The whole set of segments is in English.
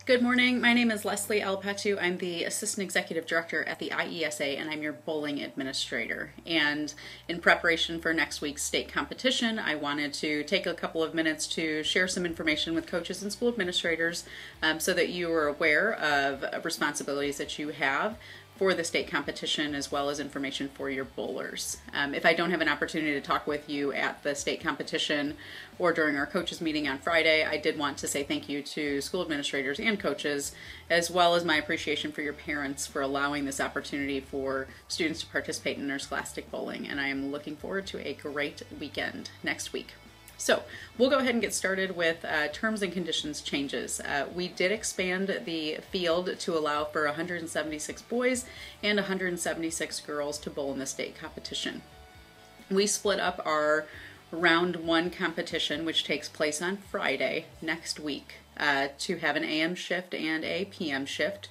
Good morning. My name is Leslie Alpatu. I'm the Assistant Executive Director at the IESA, and I'm your bowling administrator. And in preparation for next week's state competition, I wanted to take a couple of minutes to share some information with coaches and school administrators so that you are aware of responsibilities that you have for the state competition, as well as information for your bowlers. If I don't have an opportunity to talk with you at the state competition or during our coaches meeting on Friday, I did want to say thank you to school administrators and coaches, as well as my appreciation for your parents for allowing this opportunity for students to participate in interscholastic bowling. And I am looking forward to a great weekend next week. So we'll go ahead and get started with terms and conditions changes. We did expand the field to allow for 176 boys and 176 girls to bowl in the state competition. We split up our round one competition, which takes place on Friday next week, to have an AM shift and a PM shift.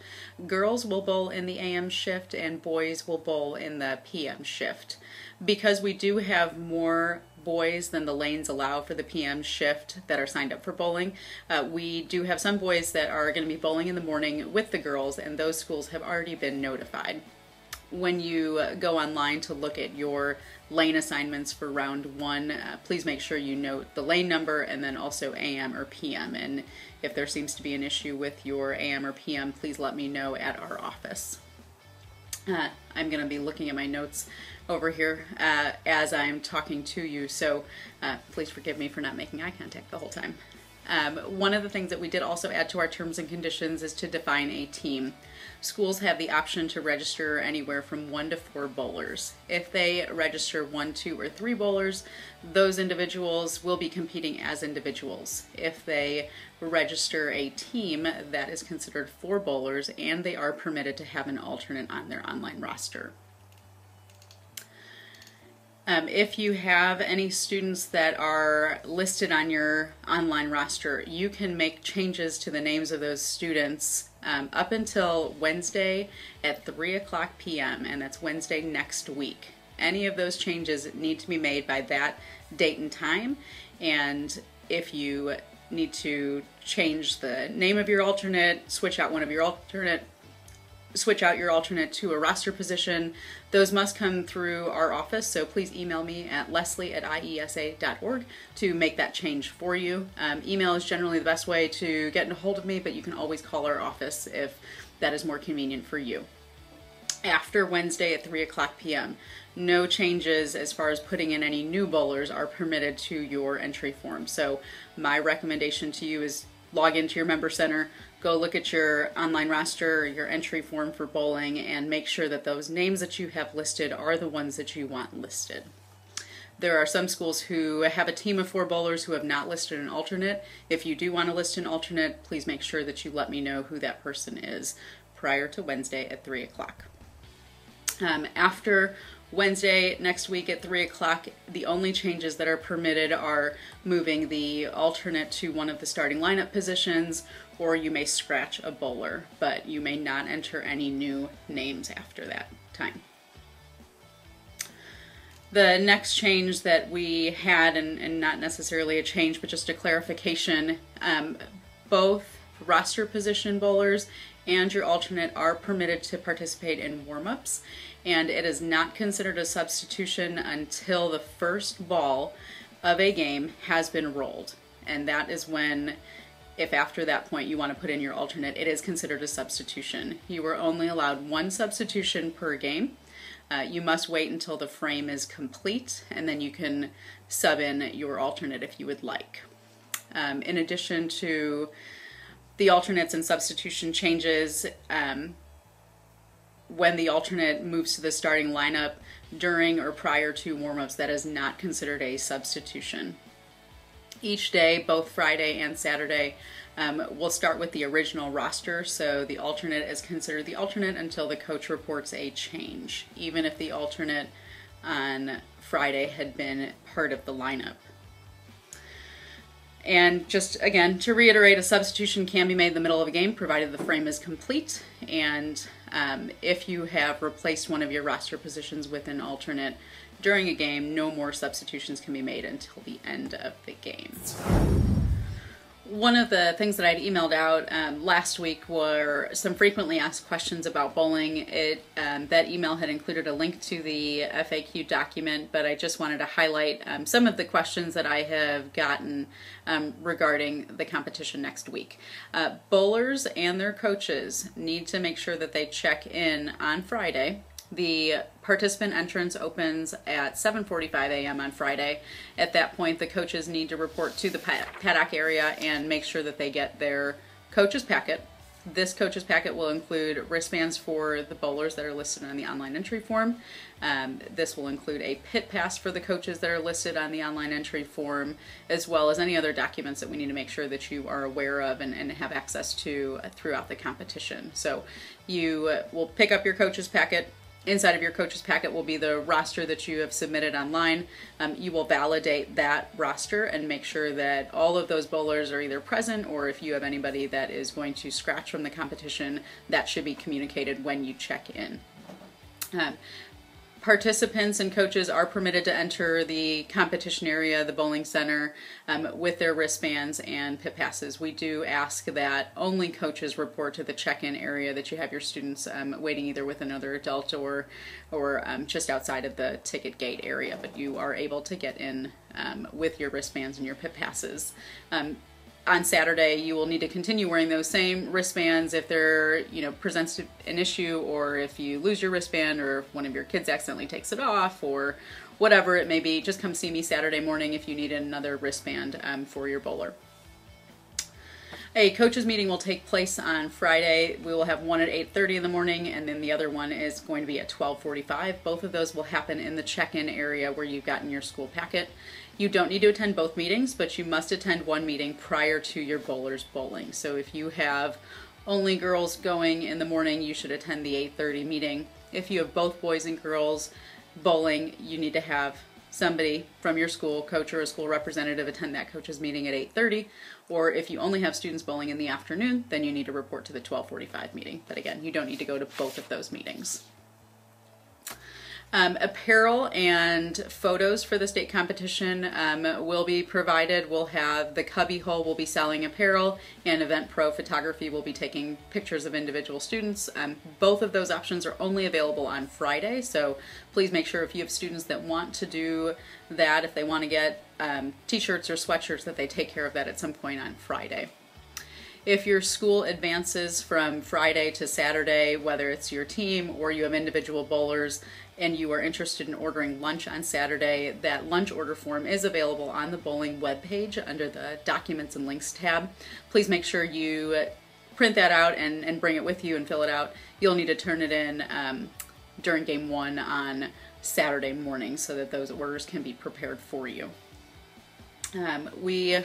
Girls will bowl in the AM shift and boys will bowl in the PM shift. Because we do have more boys than the lanes allow for the PM shift that are signed up for bowling, we do have some boys that are going to be bowling in the morning with the girls, and those schools have already been notified. When you go online to look at your lane assignments for round one, please make sure you note the lane number and then also AM or PM. And if there seems to be an issue with your AM or PM, please let me know at our office. I'm going to be looking at my notes over here as I'm talking to you, so please forgive me for not making eye contact the whole time. One of the things that we did also add to our terms and conditions is to define a team. Schools have the option to register anywhere from 1 to 4 bowlers. If they register 1, 2, or 3 bowlers, those individuals will be competing as individuals. If they register a team, that is considered 4 bowlers, and they are permitted to have an alternate on their online roster. If you have any students that are listed on your online roster, you can make changes to the names of those students up until Wednesday at 3 o'clock p.m., and that's Wednesday next week. Any of those changes need to be made by that date and time, and if you need to change the name of your alternate, switch out one of your alternate, switch out your alternate to a roster position, those must come through our office, so please email me at leslie@iesa.org to make that change for you. Email is generally the best way to get a hold of me, but you can always call our office if that is more convenient for you. After Wednesday at 3 o'clock p.m., no changes as far as putting in any new bowlers are permitted to your entry form. So my recommendation to you is log into your member center, go look at your online roster, your entry form for bowling, and make sure that those names that you have listed are the ones that you want listed. There are some schools who have a team of 4 bowlers who have not listed an alternate. If you do want to list an alternate, please make sure that you let me know who that person is prior to Wednesday at 3 o'clock. After Wednesday next week at 3 o'clock, the only changes that are permitted are moving the alternate to one of the starting lineup positions, or you may scratch a bowler, but you may not enter any new names after that time. The next change that we had, and not necessarily a change, but just a clarification, both roster position bowlers and your alternate are permitted to participate in warm-ups, and it is not considered a substitution until the first ball of a game has been rolled. And that is when, if after that point you want to put in your alternate, it is considered a substitution. You are only allowed 1 substitution per game. You must wait until the frame is complete, and then you can sub in your alternate if you would like. In addition to the alternates and substitution changes, when the alternate moves to the starting lineup during or prior to warm-ups, that is not considered a substitution. Each day, both Friday and Saturday, we'll start with the original roster, so the alternate is considered the alternate until the coach reports a change, even if the alternate on Friday had been part of the lineup. And just again, to reiterate, a substitution can be made in the middle of a game provided the frame is complete, and if you have replaced one of your roster positions with an alternate during a game, no more substitutions can be made until the end of the game. One of the things that I'd emailed out last week were some frequently asked questions about bowling. That email had included a link to the FAQ document, but I just wanted to highlight some of the questions that I have gotten regarding the competition next week. Bowlers and their coaches need to make sure that they check in on Friday. The participant entrance opens at 7:45 a.m. on Friday. At that point, the coaches need to report to the paddock area and make sure that they get their coach's packet. This coach's packet will include wristbands for the bowlers that are listed on the online entry form. This will include a pit pass for the coaches that are listed on the online entry form, as well as any other documents that we need to make sure that you are aware of and have access to throughout the competition. So you will pick up your coach's packet. Inside of your coach's packet will be the roster that you have submitted online. You will validate that roster and make sure that all of those bowlers are either present, or if you have anybody that is going to scratch from the competition, that should be communicated when you check in. Participants and coaches are permitted to enter the competition area, the bowling center, with their wristbands and pit passes. We do ask that only coaches report to the check-in area, that you have your students waiting either with another adult or just outside of the ticket gate area, but you are able to get in with your wristbands and your pit passes. On Saturday, you will need to continue wearing those same wristbands if there, presents an issue, or if you lose your wristband, or if one of your kids accidentally takes it off, or whatever it may be. Just come see me Saturday morning if you need another wristband for your bowler. A coaches meeting will take place on Friday. We will have one at 8:30 in the morning, and then the other one is going to be at 12:45. Both of those will happen in the check-in area where you've gotten your school packet. You don't need to attend both meetings, but you must attend one meeting prior to your bowlers bowling. So if you have only girls going in the morning, you should attend the 8:30 meeting. If you have both boys and girls bowling, you need to have somebody from your school, coach or a school representative, attend that coaches meeting at 8:30. Or if you only have students bowling in the afternoon, then you need to report to the 12:45 meeting. But again, you don't need to go to both of those meetings. Apparel and photos for the state competition will be provided. We'll have the cubby hole will be selling apparel, and Event Pro Photography will be taking pictures of individual students. Both of those options are only available on Friday, so please make sure if you have students that want to do that, if they want to get t-shirts or sweatshirts, that they take care of that at some point on Friday. If your school advances from Friday to Saturday, whether it's your team or you have individual bowlers, and you are interested in ordering lunch on Saturday, that lunch order form is available on the bowling webpage under the Documents and Links tab. Please make sure you print that out and bring it with you and fill it out. You'll need to turn it in during game one on Saturday morning so that those orders can be prepared for you. We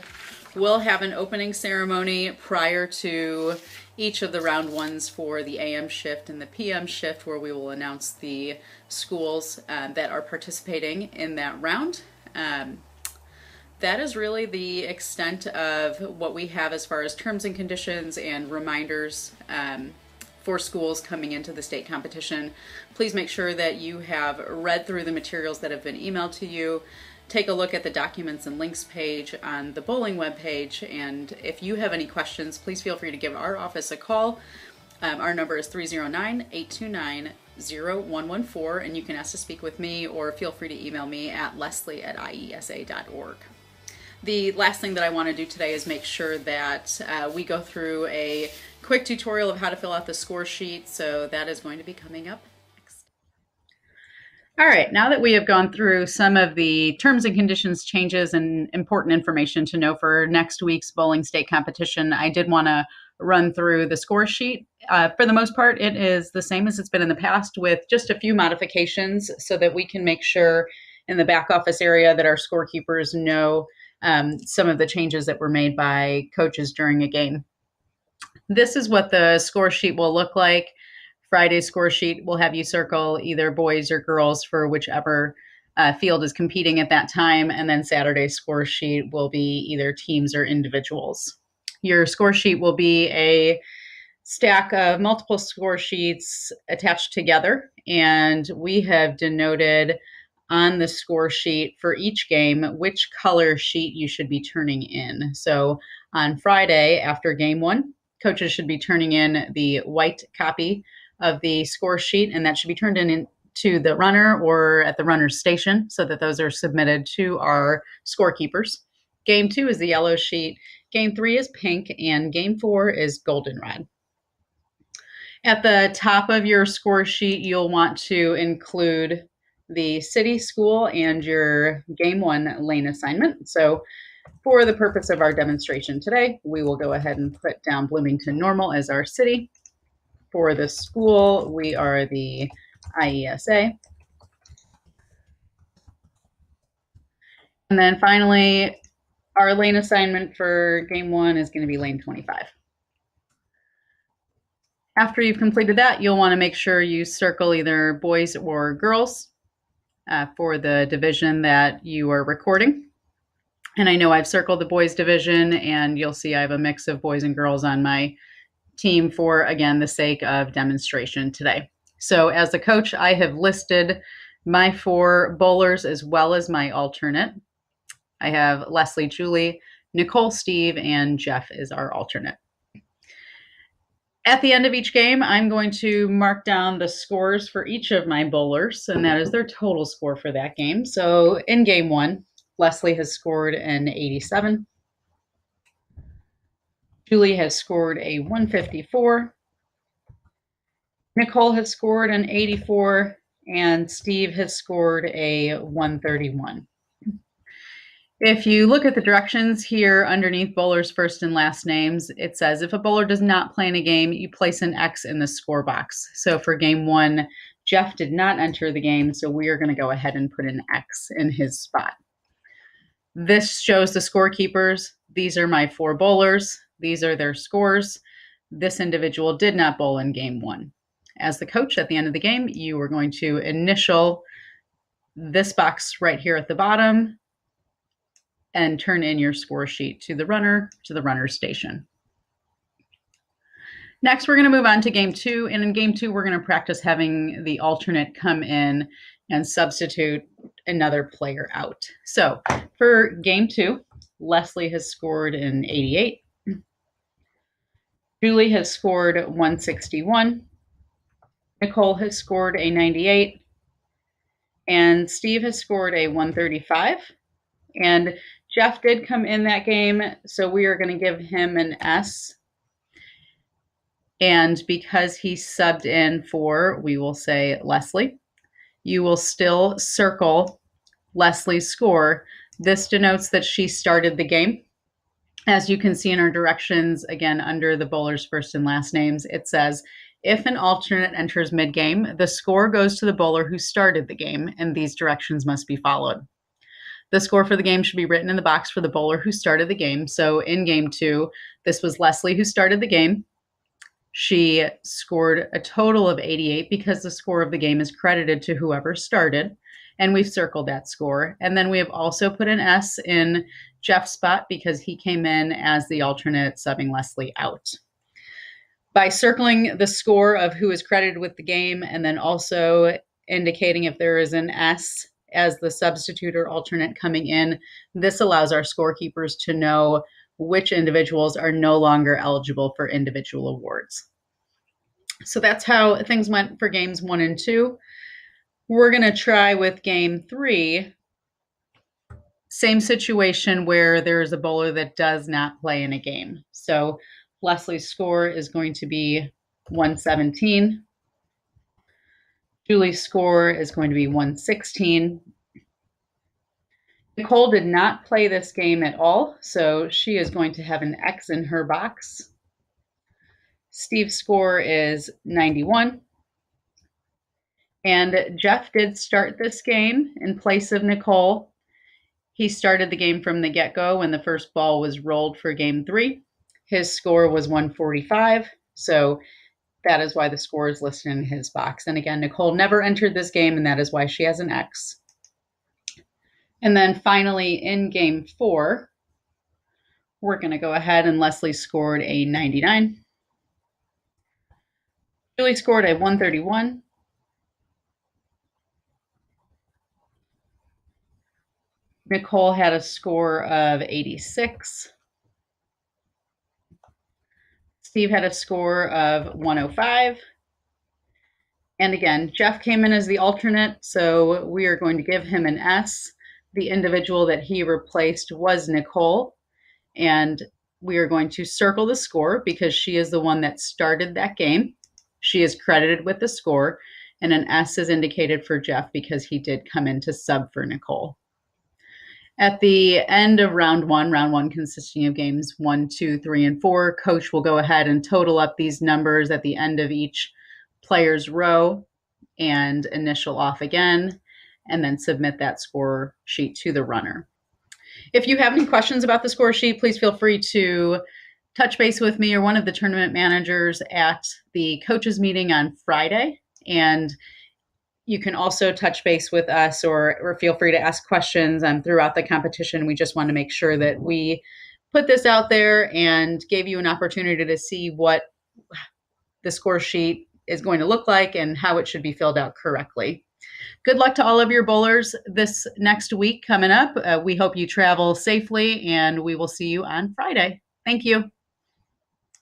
will have an opening ceremony prior to each of the round ones for the AM shift and the PM shift, where we will announce the schools that are participating in that round. That is really the extent of what we have as far as terms and conditions and reminders for schools coming into the state competition. Please make sure that you have read through the materials that have been emailed to you. Take a look at the Documents and Links page on the bowling webpage, and if you have any questions, please feel free to give our office a call. Our number is 309-829-0114, and you can ask to speak with me, or feel free to email me at leslie@iesa.org. The last thing that I want to do today is make sure that we go through a quick tutorial of how to fill out the score sheet, so that is going to be coming up. All right, now that we have gone through some of the terms and conditions changes and important information to know for next week's bowling state competition, I did want to run through the score sheet. For the most part, it is the same as it's been in the past, with just a few modifications so that we can make sure in the back office area that our scorekeepers know some of the changes that were made by coaches during a game. This is what the score sheet will look like. Friday's score sheet will have you circle either boys or girls for whichever field is competing at that time, and then Saturday's score sheet will be either teams or individuals. Your score sheet will be a stack of multiple score sheets attached together, and we have denoted on the score sheet for each game which color sheet you should be turning in. So on Friday after game one, coaches should be turning in the white copy of the score sheet, and that should be turned in to the runner or at the runner's station so that those are submitted to our scorekeepers. Game two is the yellow sheet, game three is pink, and game four is goldenrod. At the top of your score sheet, you'll want to include the city, school, and your game one lane assignment. So for the purpose of our demonstration today, we will go ahead and put down Bloomington Normal as our city. For the school, we are the IESA. And then finally, our lane assignment for game one is going to be lane 25. After you've completed that, you'll want to make sure you circle either boys or girls for the division that you are recording. And I know I've circled the boys division, and you'll see I have a mix of boys and girls on my team for, again, the sake of demonstration today. So as a coach, I have listed my 4 bowlers as well as my alternate. I have Leslie, Julie, Nicole, Steve, and Jeff is our alternate. At the end of each game, I'm going to mark down the scores for each of my bowlers, and that is their total score for that game. So in game one, Leslie has scored an 87. Julie has scored a 154. Nicole has scored an 84, and Steve has scored a 131. If you look at the directions here underneath bowlers' first and last names, it says if a bowler does not play in a game, you place an X in the score box. So for game one, Jeff did not enter the game, so we are going to go ahead and put an X in his spot. This shows the scorekeepers. These are my 4 bowlers. These are their scores. This individual did not bowl in game one. As the coach at the end of the game, you are going to initial this box right here at the bottom and turn in your score sheet to the runner's station. Next, we're going to move on to game 2. And in game 2, we're going to practice having the alternate come in and substitute another player out. So for game 2, Leslie has scored an 88. Julie has scored 161. Nicole has scored a 98. And Steve has scored a 135. And Jeff did come in that game, so we are going to give him an S. And because he subbed in for, we will say Leslie, you will still circle Leslie's score. This denotes that she started the game. As you can see in our directions, again, under the bowler's first and last names, it says, if an alternate enters mid-game, the score goes to the bowler who started the game, and these directions must be followed. The score for the game should be written in the box for the bowler who started the game. So in game 2, this was Leslie who started the game. She scored a total of 88 because the score of the game is credited to whoever started. And we've circled that score. And then we have also put an S in Jeff's spot because he came in as the alternate, subbing Leslie out. By circling the score of who is credited with the game and then also indicating if there is an S as the substitute or alternate coming in, this allows our scorekeepers to know which individuals are no longer eligible for individual awards. So that's how things went for games 1 and 2. We're going to try with game 3. Same situation where there is a bowler that does not play in a game. So Leslie's score is going to be 117. Julie's score is going to be 116. Nicole did not play this game at all, so she is going to have an X in her box. Steve's score is 91. And Jeff did start this game in place of Nicole. He started the game from the get-go when the first ball was rolled for game 3. His score was 145, so that is why the score is listed in his box. And again, Nicole never entered this game, and that is why she has an X. And then finally, in game 4, we're going to go ahead and Leslie scored a 99. Julie scored a 131. Nicole had a score of 86. Steve had a score of 105. And again, Jeff came in as the alternate, so we are going to give him an S. The individual that he replaced was Nicole, and we are going to circle the score because she is the one that started that game. She is credited with the score, and an S is indicated for Jeff because he did come in to sub for Nicole. At the end of round one consisting of games 1, 2, 3, and 4, coach will go ahead and total up these numbers at the end of each player's row and initial off again, and then submit that score sheet to the runner. If you have any questions about the score sheet, please feel free to touch base with me or one of the tournament managers at the coaches meeting on Friday. And you can also touch base with us or feel free to ask questions throughout the competition. We just want to make sure that we put this out there and gave you an opportunity to see what the score sheet is going to look like and how it should be filled out correctly. Good luck to all of your bowlers this next week coming up. We hope you travel safely, and we will see you on Friday. Thank you.